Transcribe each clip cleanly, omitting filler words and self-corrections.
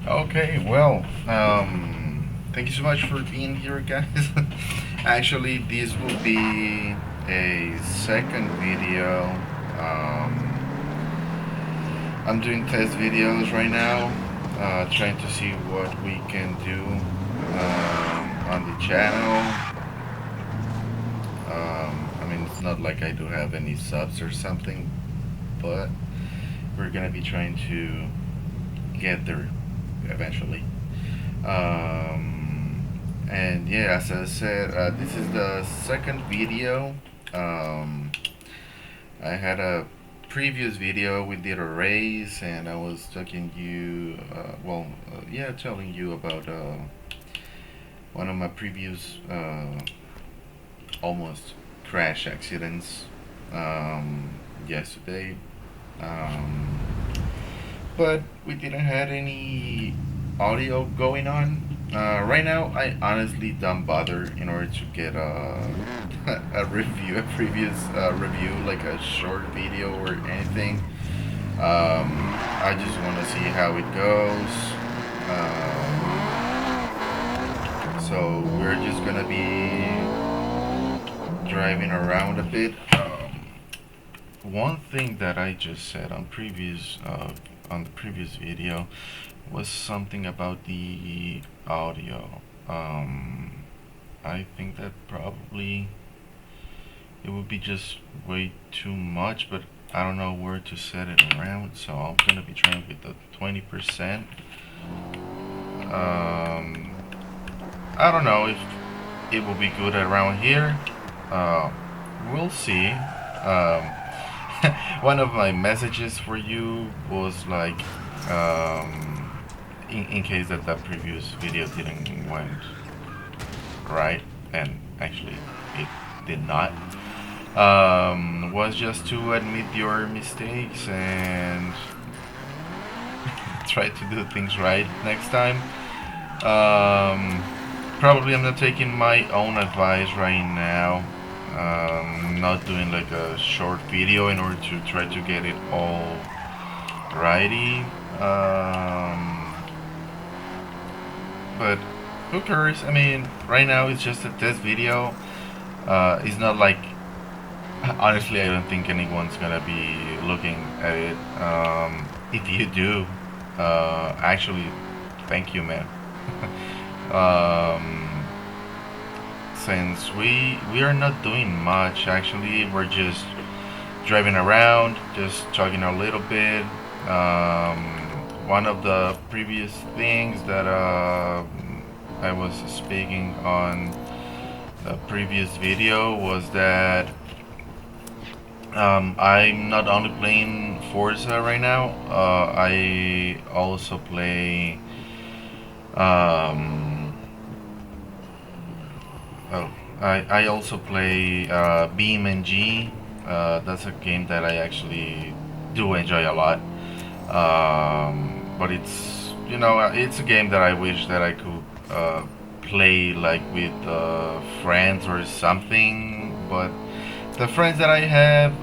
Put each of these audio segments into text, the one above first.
Okay, well, thank you so much for being here, guys. Actually, this will be a second video. I'm doing test videos right now, trying to see what we can do on the channel. I mean, it's not like I do have any subs or something, but we're gonna be trying to get there eventually. Um, and yeah, as I said, this is the second video. Um, I had a previous video we did a race, and I was talking you, yeah, telling you about one of my previous almost crash accidents yesterday. Um, but we didn't had any audio going on. Right now, I honestly don't bother in order to get a review, a previous review, like a short video or anything. I just want to see how it goes. So we're just gonna be driving around a bit. One thing that I just said on the previous video was something about the audio. I think that probably it would be just way too much, but I don't know where to set it around, so I'm gonna be trying with the 20%. Um, I don't know if it will be good around here. Uh, we'll see. One of my messages for you was like, in case that previous video didn't went right, and actually it did not, was just to admit your mistakes and try to do things right next time. Um, Probably I'm not taking my own advice right now. Not doing like a short video in order to try to get it all righty. But who cares? I mean, right now it's just a test video. It's not like, honestly, I don't think anyone's gonna be looking at it. If you do, actually, thank you, man. um, since we are not doing much, actually, we're just driving around, just talking a little bit. One of the previous things that I was speaking on the previous video was that I'm not only playing Forza right now, I also play. Um, oh, I also play Beam and G. That's a game that I actually do enjoy a lot. But it's a game that I wish that I could play like with friends or something. But the friends that I have,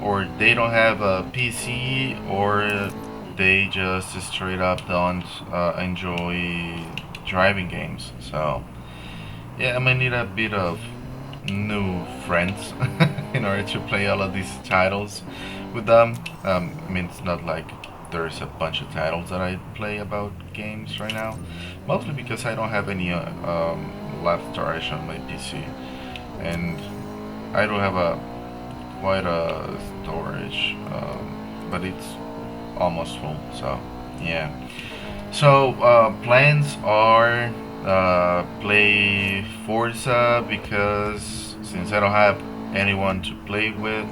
or they don't have a PC, or they just straight up don't enjoy driving games. So yeah, I might need a bit of new friends in order to play all of these titles with them. I mean, it's not like there's a bunch of titles that I play about games right now, mostly because I don't have any left storage on my PC, and I do have a quite a storage, but it's almost full. So yeah. So plans are play Forza because since I don't have anyone to play with,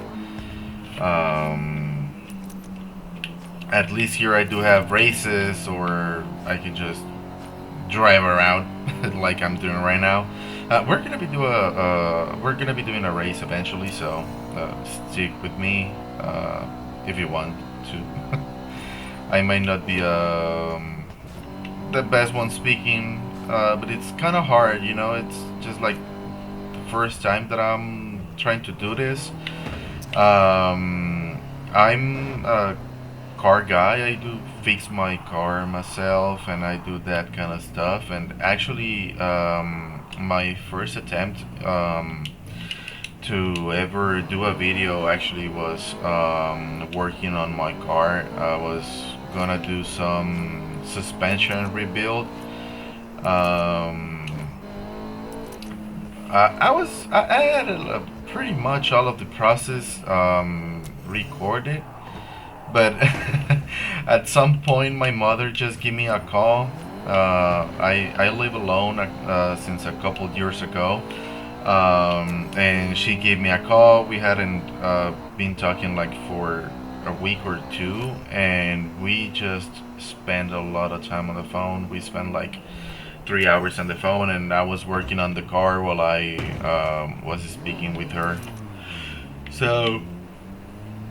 um, at least here I do have races, or I can just drive around like I'm doing right now. We're gonna be doing a race eventually, so stick with me if you want to. I might not be the best one speaking, but it's kind of hard, you know. It's just like the first time that I'm trying to do this. I'm a car guy. I do fix my car myself, and I do that kind of stuff. And actually, my first attempt to ever do a video actually was working on my car. I was gonna do some suspension rebuild. Um, I had pretty much all of the process recorded, but at some point my mother just gave me a call. I live alone since a couple years ago, and she gave me a call. We hadn't been talking like for a week or two, and we just spent a lot of time on the phone. We spent like 3 hours on the phone, and I was working on the car while I was speaking with her. So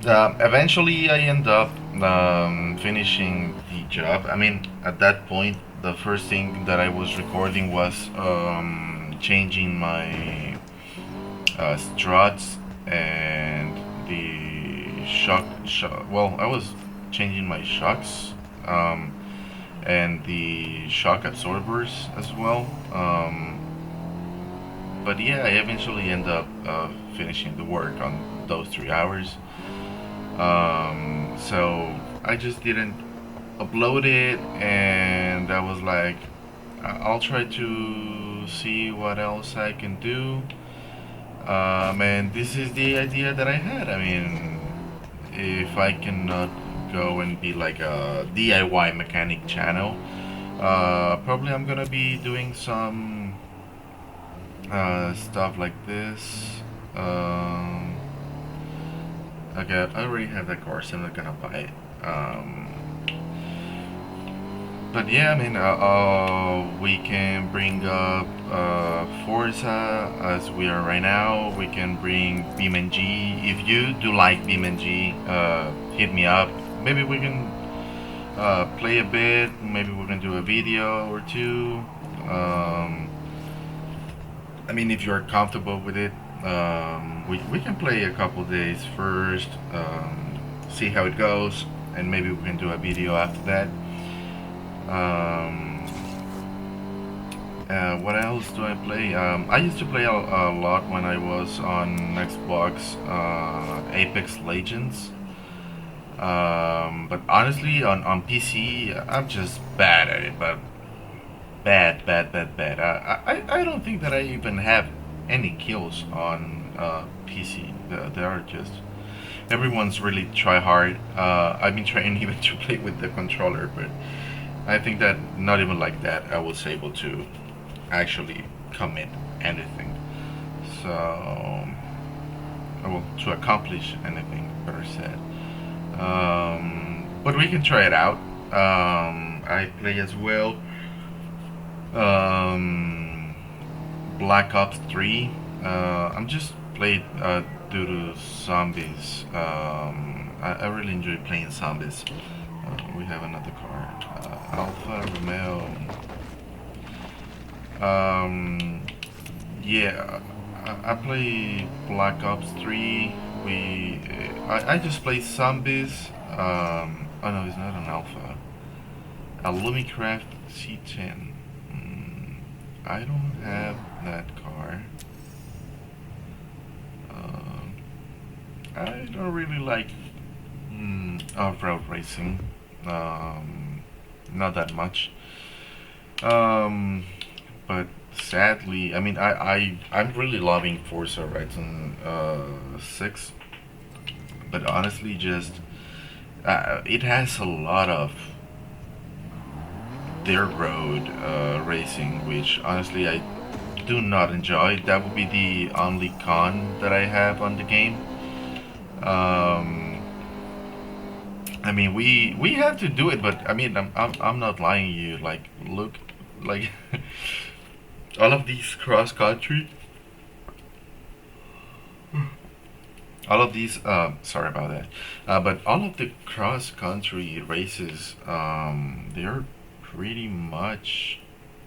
eventually, I end up finishing the job. I mean, at that point, the first thing that I was recording was changing my struts and the shock. Well, I was changing my shocks and the shock absorbers as well. But yeah, I eventually end up finishing the work on those 3 hours. So I just didn't upload it, and I was like, I'll try to see what else I can do. And this is the idea that I had. I mean, if I cannot go and be like a DIY mechanic channel, probably I'm gonna be doing some stuff like this. Okay, I already have that car, so I'm not gonna buy it. But yeah, I mean, we can bring up Forza as we are right now. We can bring BeamNG. If you do like BeamNG, hit me up. Maybe we can play a bit. Maybe we can do a video or two. I mean, if you're comfortable with it, we can play a couple days first, see how it goes, and maybe we can do a video after that. Um, what else do I play? I used to play a lot when I was on Xbox, Apex Legends. But honestly, on PC, I'm just bad at it. But bad, bad, bad, bad. I don't think that I even have any kills on PC. They are just everyone's really try hard. I've been trying even to play with the controller, but I think that not even like that I was able to actually commit anything. So, well, to accomplish anything, better said. But we can try it out. I play as well. Um, Black Ops 3. I'm just played due to zombies. I really enjoy playing zombies. We have another car. Alpha Romeo. Yeah, I play Black Ops 3. I just play zombies. Oh no, it's not an alpha. A Lumicraft C10. I don't have that car. I don't really like off-road racing. Not that much. But sadly, I mean, I'm really loving Forza Horizon 6, but honestly, just it has a lot of dirt road racing, which honestly I do not enjoy. That would be the only con that I have on the game. Um, I mean, we have to do it, but I mean, I'm not lying to you. Like, look, like all of these cross country, all of these. Sorry about that. But all of the cross country races, they're pretty much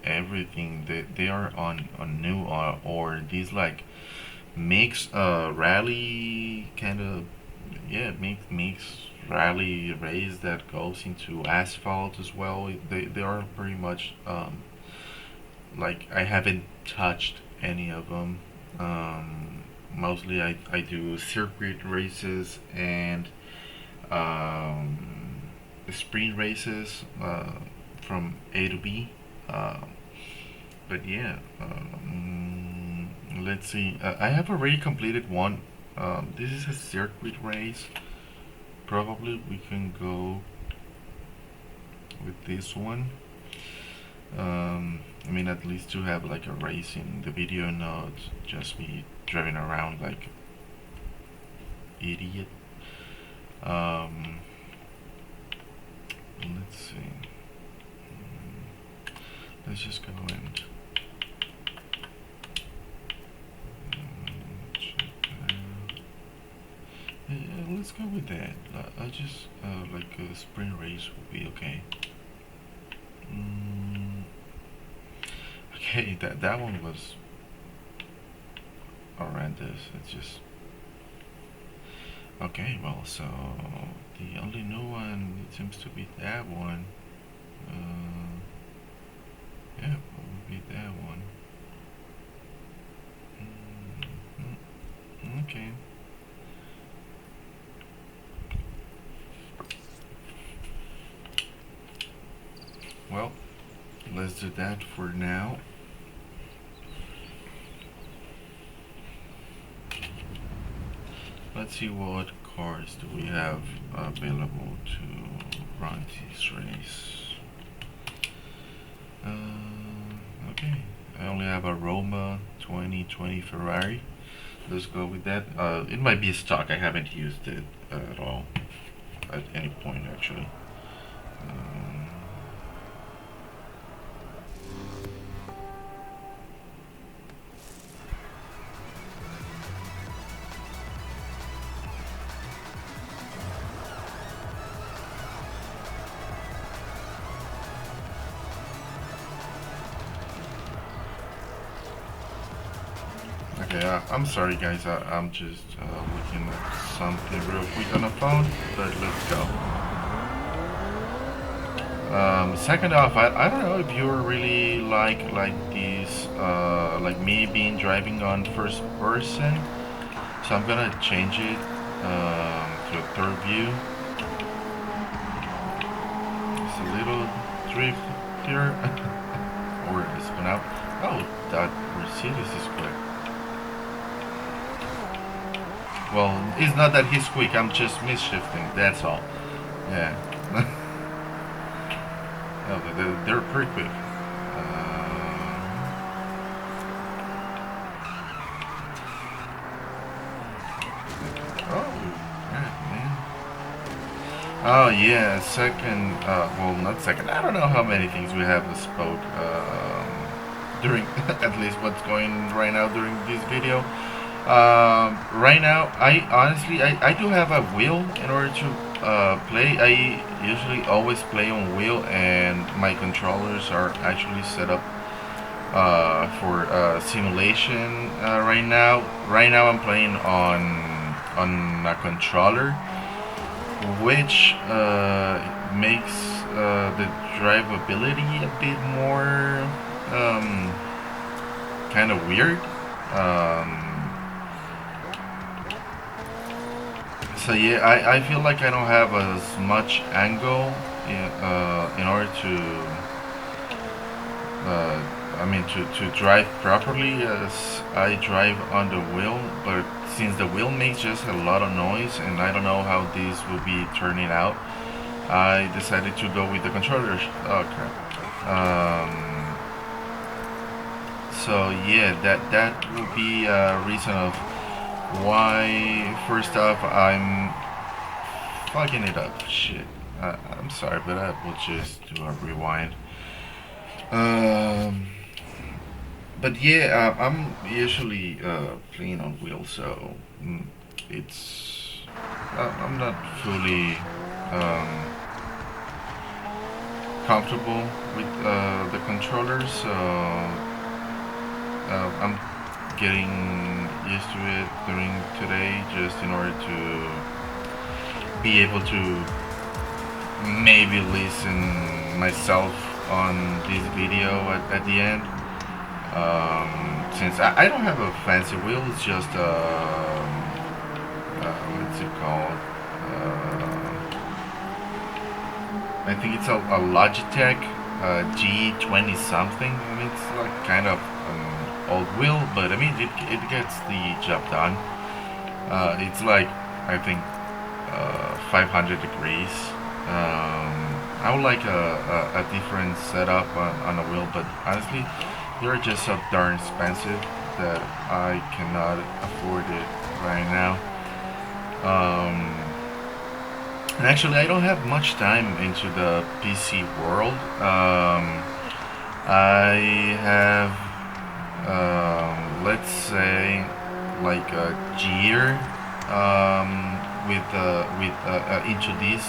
everything. They are on new or these like mix rally kind of, yeah, mix rally race that goes into asphalt as well. They are pretty much like I haven't touched any of them. Mostly I do circuit races and um, sprint races from A to B. Uh, but yeah, let's see. I have already completed one. This is a circuit race. Probably we can go with this one. I mean, at least to have like a race in the video, not just me driving around like idiot. Um, let's see. Let's just go and check that out. Yeah, let's go with that. I just like a sprint race would be okay. Okay, that one was horrendous. It's just okay. Well, so the only new one it seems to be that one. Yeah, it would be that one. Okay. Well, let's do that for now. Let's see what cars do we have available to run this race. Okay, I only have a Roma 2020 Ferrari. Let's go with that. It might be stock. I haven't used it at all at any point actually. Um, Okay, I'm sorry guys, I'm just looking at something real quick on the phone, but let's go. Second off, I don't know if you're really like this, like me being driving on first person, so I'm gonna change it to a third view. Just a little drift here, or spin out. Oh, that Mercedes is quick. Well, it's not that he's quick, I'm just misshifting, that's all. Yeah. Oh, they're pretty quick. Oh, yeah, man. Oh, yeah, second, well, not second, I don't know how many things we have spoke during, at least what's going right now during this video. Right now, I do have a wheel in order to play. I usually always play on wheel, and my controllers are actually set up for simulation right now. Right now, I'm playing on a controller, which makes the drivability a bit more kind of weird. Um, So yeah, I feel like I don't have as much angle in order to I mean to drive properly as I drive on the wheel. But since the wheel makes just a lot of noise, and I don't know how this will be turning out, I decided to go with the controller. Oh crap. So yeah, that will be a reason of why first off I'm fucking it up. Shit. I'm sorry, but I will just do a rewind. Um, but yeah, I'm usually playing on wheels, so it's I'm not fully comfortable with the controller, so I'm getting used to it during today, just in order to be able to maybe listen myself on this video at the end. Since I don't have a fancy wheel, it's just what's it called? I think it's a Logitech G20 something. I mean, it's like kind of an old wheel, but I mean, it gets the job done. It's like, I think, 500 degrees. I would like a different setup on a wheel, but honestly, they're just so darn expensive that I cannot afford it right now. Um, and actually, I don't have much time into the PC world. I have, let's say, like a year into this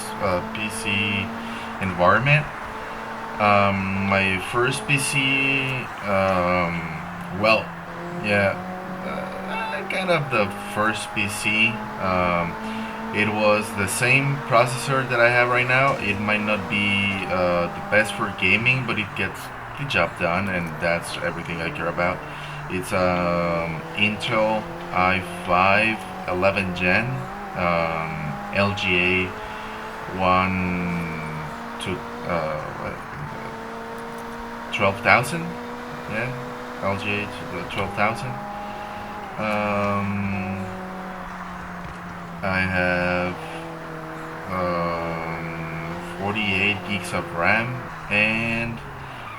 PC environment. My first PC, well, yeah, kind of the first PC. It was the same processor that I have right now. It might not be the best for gaming, but it gets the job done, and that's everything I care about. It's Intel i5 11 Gen, LGA 1 to 12,000. Yeah, LGA to 12,000. I have 48 gigs of RAM and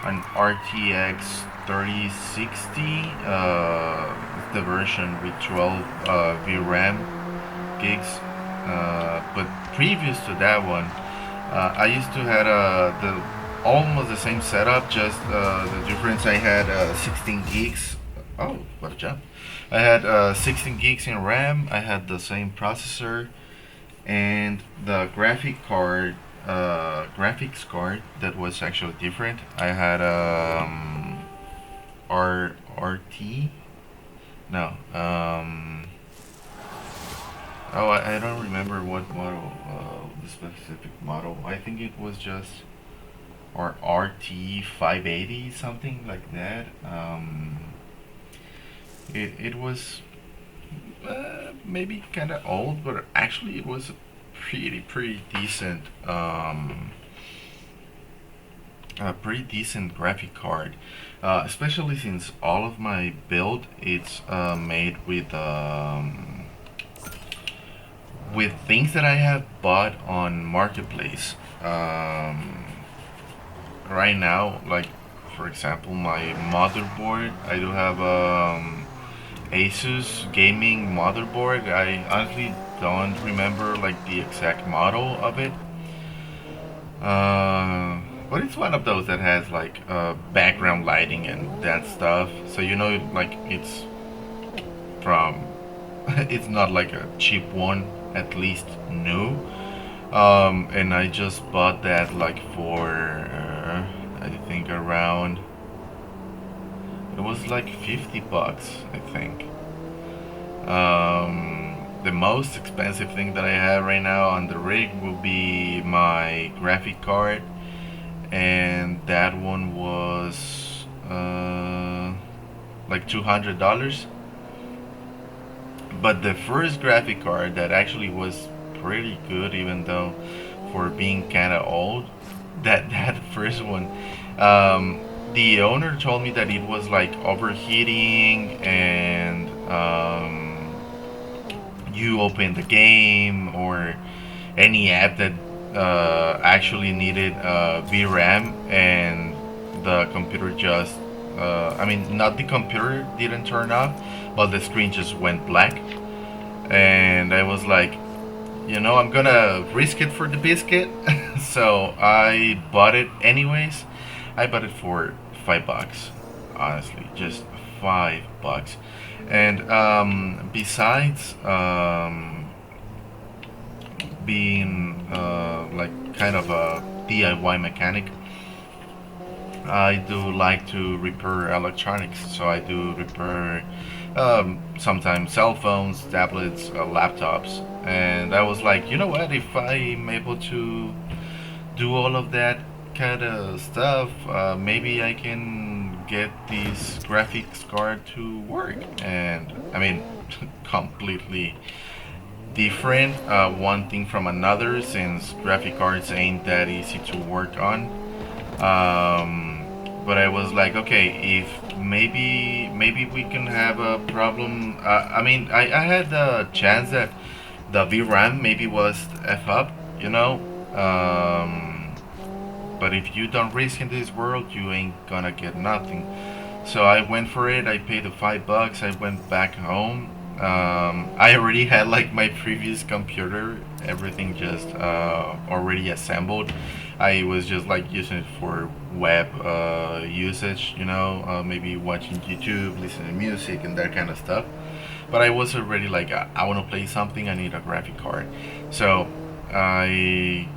an RTX 3060, the version with 12 VRAM gigs. But previous to that one, I used to have the almost the same setup. Just the difference, I had 16 gigs. Oh, what a jump! I had 16 gigs in RAM. I had the same processor, and the graphics card that was actually different. I had RT. No. Oh, I don't remember what model. The specific model. I think it was just or RT 580, something like that. It was maybe kind of old, but actually it was a pretty decent a pretty decent graphic card, especially since all of my build it's made with things that I have bought on marketplace. Right now, like for example, my motherboard, I do have Asus gaming motherboard. I honestly don't remember like the exact model of it. But it's one of those that has like background lighting and that stuff. So you know, like it's from. It's not like a cheap one, at least new. And I just bought that like for I think around. It was like $50, I think. The most expensive thing that I have right now on the rig will be my graphic card, and that one was like $200. But the first graphic card that actually was pretty good, even though for being kind of old, that first one, the owner told me that it was like overheating and you open the game or any app that actually needed VRAM, and the computer just I mean, not the computer didn't turn off, but the screen just went black. And I was like, I'm gonna risk it for the biscuit. So I bought it anyways. I bought it for $5, honestly, just $5. And besides being like kind of a DIY mechanic, I do like to repair electronics, so I do repair sometimes cell phones, tablets, laptops. And I was like, you know what? If I'm able to do all of that kind of stuff, maybe I can get this graphics card to work. And I mean, completely different one thing from another since graphic cards ain't that easy to work on. But I was like, okay, if maybe we can have a problem. I mean, I had the chance that the VRAM maybe was f up, you know. But if you don't risk in this world, you ain't gonna get nothing. So I went for it. I paid the $5. I went back home. I already had like my previous computer, everything just already assembled. I was just like using it for web usage, you know, maybe watching YouTube, listening to music, and that kind of stuff. But I was already like, I want to play something. I need a graphic card. So I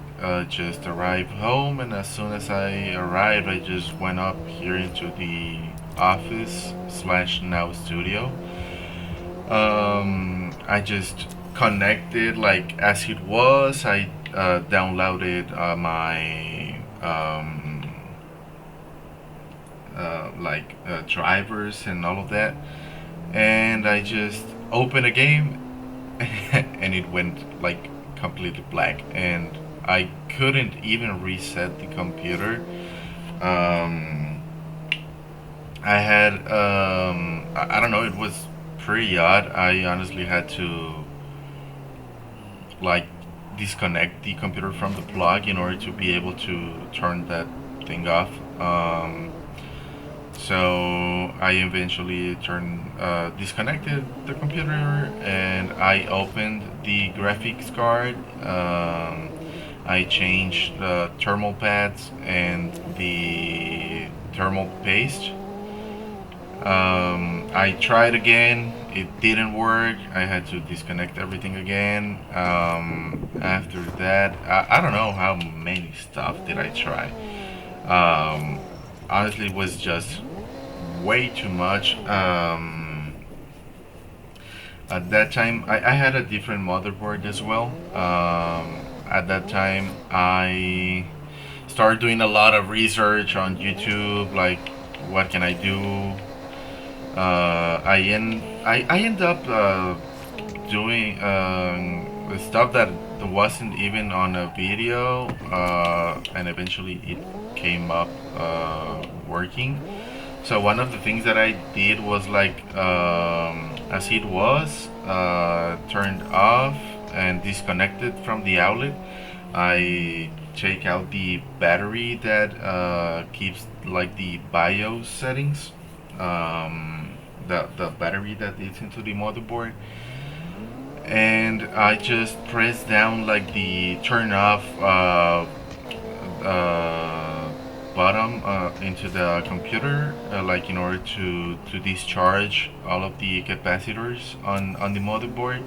just arrived home, and as soon as I arrived, I just went up here into the office slash now studio. I just connected like as it was. I downloaded my drivers and all of that, and I just opened a game, and it went like completely black, and I couldn't even reset the computer. Um, I had I don't know. It was pretty odd. I honestly had to like disconnect the computer from the plug in order to be able to turn that thing off. So I eventually disconnected the computer, and I opened the graphics card. I changed the thermal pads and the thermal paste. I tried again. It didn't work. I had to disconnect everything again. After that, I don't know how many stuff did I try. Um, Honestly, it was just way too much. At that time, I had a different motherboard as well. At that time, I started doing a lot of research on YouTube, like what can I do. I end up doing stuff that wasn't even on a video, and eventually it came up working. So one of the things that I did was like, as it was turned off and disconnected from the outlet, I take out the battery that keeps like the BIOS settings, the battery that is into the motherboard, and I just press down like the turn off bottom into the computer, like in order to discharge all of the capacitors on the motherboard,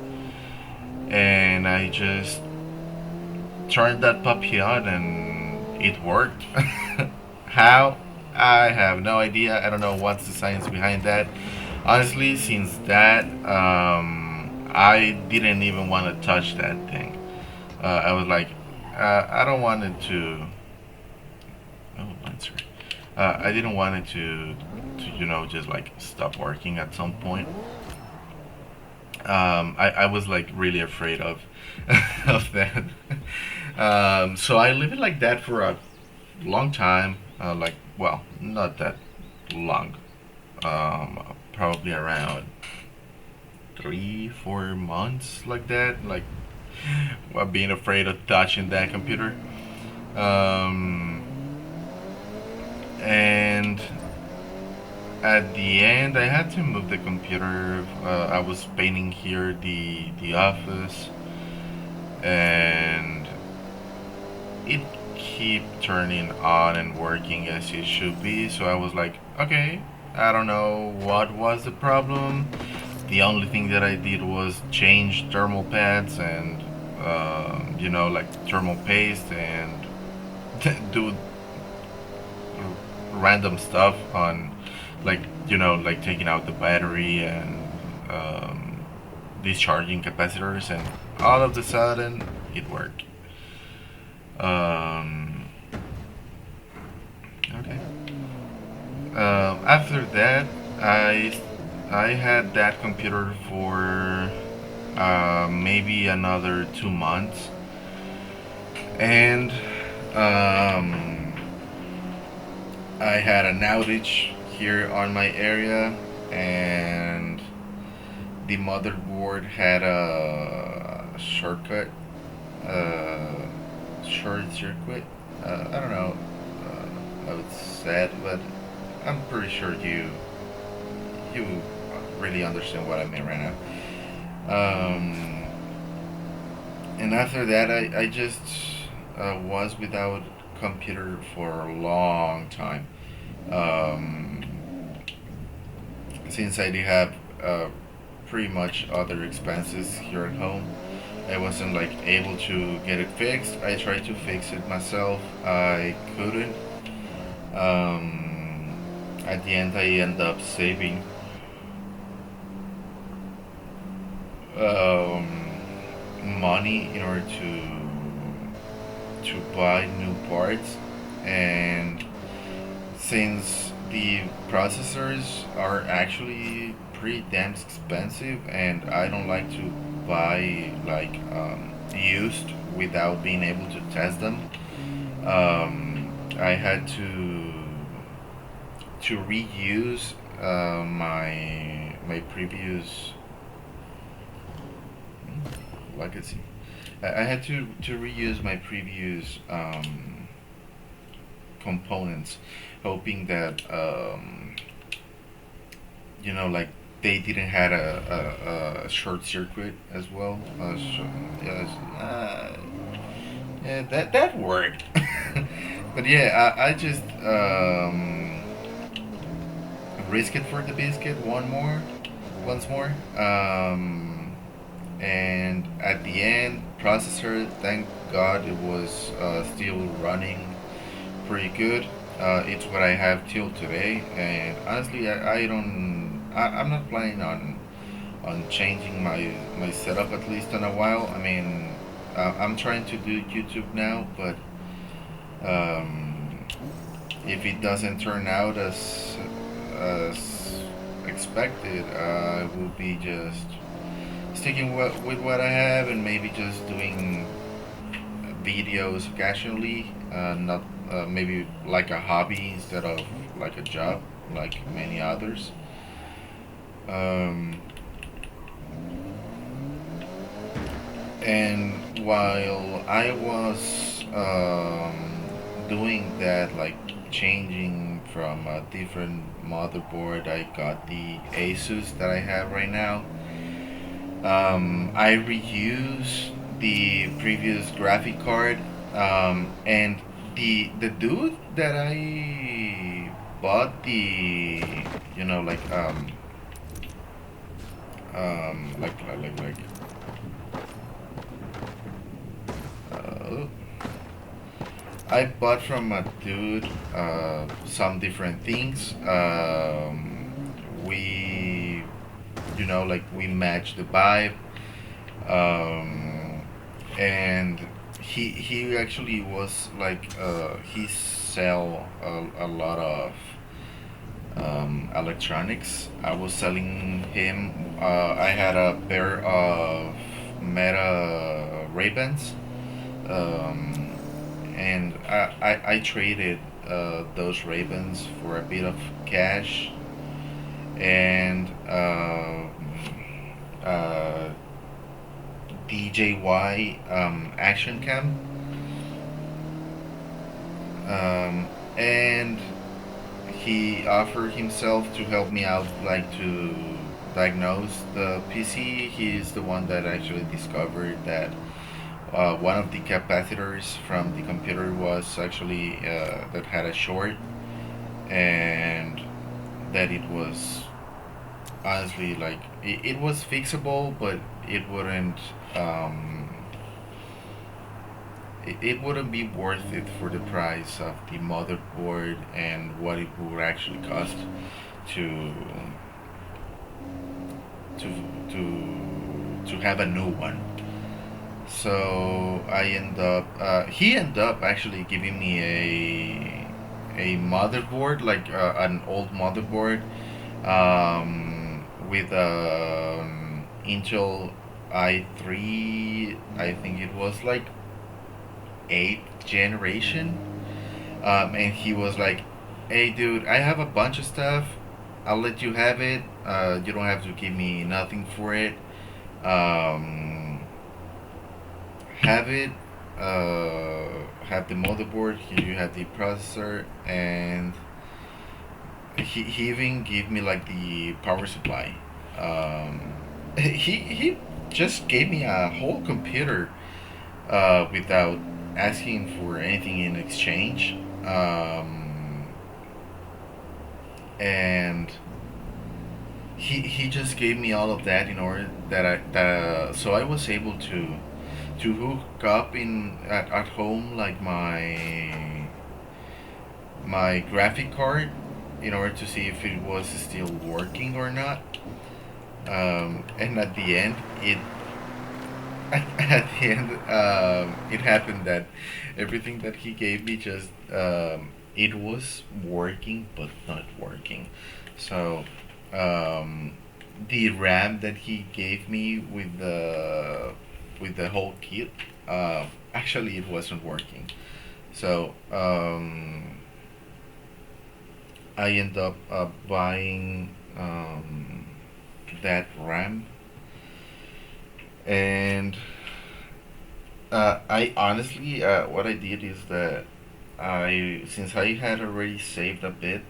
and I just turned that puppy on, and it worked. How? I have no idea. I don't know what's the science behind that. Honestly, since that, I didn't even want to touch that thing. I was like, I don't want it to. Oh, answer. I didn't want it to just like stop working at some point. I was like really afraid of of that. So I lived it like that for a long time. Like, well, not that long. Probably around 3 4 months like that. Like, while being afraid of touching that computer. Um, and at the end, I had to move the computer. I was painting here the office, and it keep turning on and working as it should be. So I was like, okay, I don't know what was the problem. The only thing that I did was change thermal pads and like thermal paste and do random stuff on, like, like taking out the battery and discharging capacitors, and all of a sudden it worked. Um, okay. After that, I had that computer for maybe another 2 months, and I had an outage here on my area, and the motherboard had a uh, short circuit. I don't know how it's said, but I'm pretty sure you really understand what I mean right now. And after that, I just was without computer for a long time. Um, since I did have pretty much other expenses here at home, I wasn't like able to get it fixed. I tried to fix it myself. I couldn't. At the end, I end up saving um, money in order to buy new parts, and since the processors are actually pretty damn expensive, and I don't like to buy like used without being able to test them. I had to reuse my previous legacy. I had to reuse my previous components, hoping that like they didn't had a short circuit as well. Yes, yeah, that worked. But yeah, I just risk it for the biscuit once more. And at the end, processor, thank God, it was still running pretty good. It's what I have till today, and honestly, I don't. I'm not planning on changing my setup at least in a while. I mean, I'm trying to do YouTube now, but um, if it doesn't turn out as expected, I will be just sticking with what I have, and maybe just doing videos occasionally, not maybe like a hobby instead of like a job, like many others. Um, and while I was doing that, like changing from a different motherboard, I got the Asus that I have right now. I reuse the previous graphic card, and the dude that I bought the like like uh, I bought from a dude some different things. We like we matched the vibe, um, and he actually was like he sell a lot of electronics. I was selling him. I had a pair of Meta Ray-Bans, um, and I traded those Ray-Bans for a bit of cash, and uh, DJY action cam, and he offered himself to help me out, like to diagnose the PC. He's the one that actually discovered that one of the capacitors from the computer was actually that had a short, and that it was honestly like it was fixable, but it wouldn't. it wouldn't be worth it for the price of the motherboard and what it would actually cost to to to have a new one. So I end up he ended up actually giving me a motherboard, like an old motherboard, with Intel i3. I think it was like eighth generation. And he was like, "Hey, dude, I have a bunch of stuff. I'll let you have it. You don't have to give me nothing for it. Um, have it. Have the motherboard. Here you have the processor, and he even gave me like the power supply. He just gave me a whole computer without asking for anything in exchange. And he just gave me all of that in order that so I was able to hook up at home like my graphic card in order to see if it was still working or not. And at the end, at the end, it happened that everything that he gave me just it was working but not working. So the RAM that he gave me with the whole kit, actually it wasn't working. So I end up buying that RAM, and I honestly, what I did is that since I had already saved a bit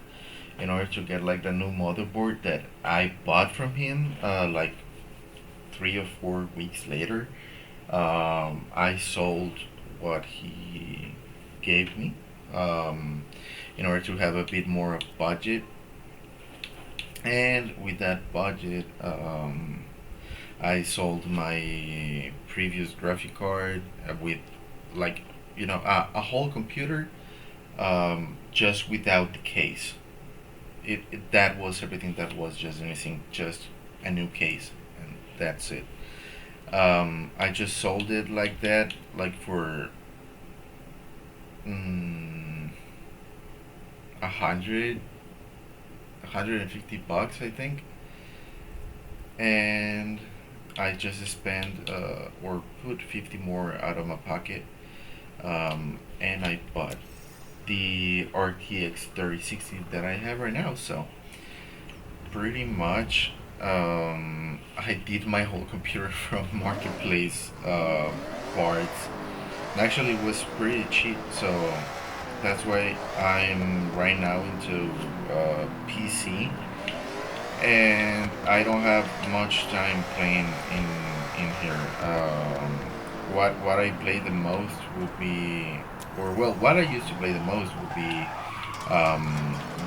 in order to get like the new motherboard that I bought from him, like 3 or 4 weeks later, I sold what he gave me, in order to have a bit more of budget. And with that budget, I sold my previous graphic card with like a whole computer, just without the case. That was everything that was just missing, just a new case, and that's it. I just sold it like that, like for mm, 100, $150, I think. And I just spent or put 50 more out of my pocket, and I bought the RTX 3060 that I have right now. So pretty much, I did my whole computer from marketplace parts. And actually, it was pretty cheap, so that's why I'm right now into PC, and I don't have much time playing in here. What I play the most would be, or well, what I used to play the most would be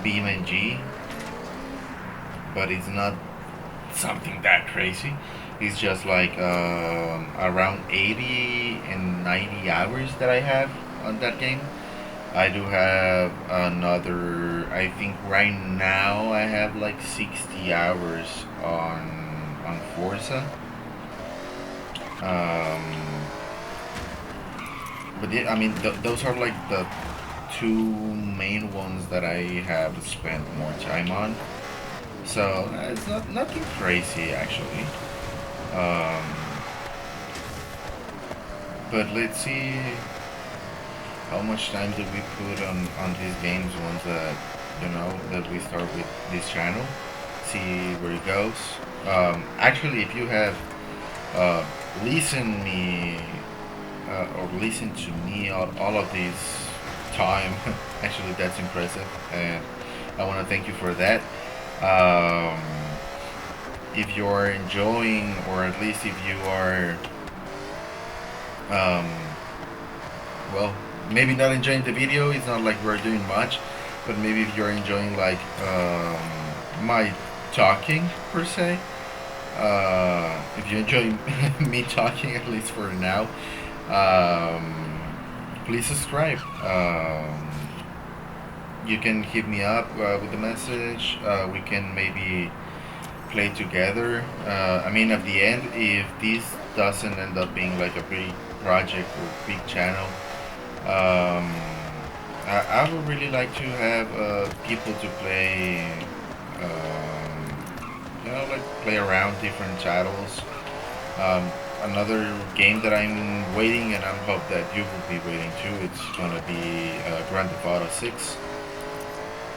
BeamNG, but it's not something that crazy. It's just like around 80 and 90 hours that I have on that game. I do have another. I think right now I have like 60 hours on Forza. Um, but yeah, I mean those are like the two main ones that I have spent more time on. So it's not nothing crazy actually. Um, but let's see how much time did we put on these games once that that we start with this channel. See where it goes. Actually, if you have uh, listened me or listened to me all of this time, actually that's impressive, and I want to thank you for that. Um, if you're enjoying, or at least if you are, um, well, maybe not enjoying the video, it's not like we're doing much, but maybe if you're enjoying like my talking per se, if you enjoy me talking, at least for now, um, please subscribe. You can hit me up with a message. We can maybe play together. I mean, at the end, if this doesn't end up being like a big project or big channel, um, I would really like to have people to play, like play around different titles. Another game that I'm waiting, and I hope that you will be waiting too. It's gonna be Grand Theft Auto 6.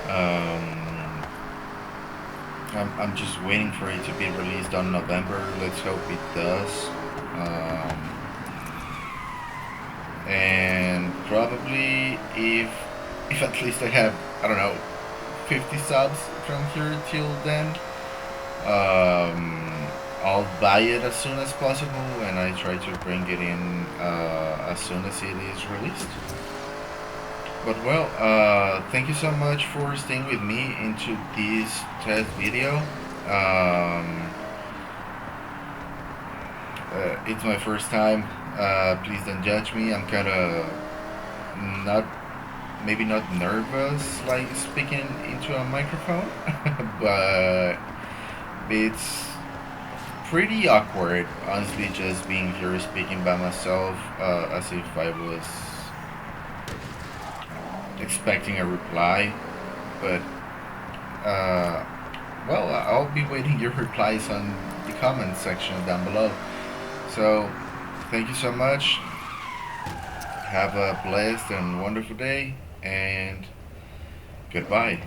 Um, I'm just waiting for it to be released on November. Let's hope it does. And probably if at least I have, I don't know, 50 subs from here till then, I'll buy it as soon as possible, and I try to bring it in as soon as it is released. But well, thank you so much for staying with me into this test video. It's my first time. Please don't judge me. I'm kind of not, maybe not nervous like speaking into a microphone, but it's pretty awkward, honestly, just being here speaking by myself, as if I was expecting a reply. But well, I'll be waiting your replies on the comment section down below. So thank you so much. Have a blessed and wonderful day, and goodbye.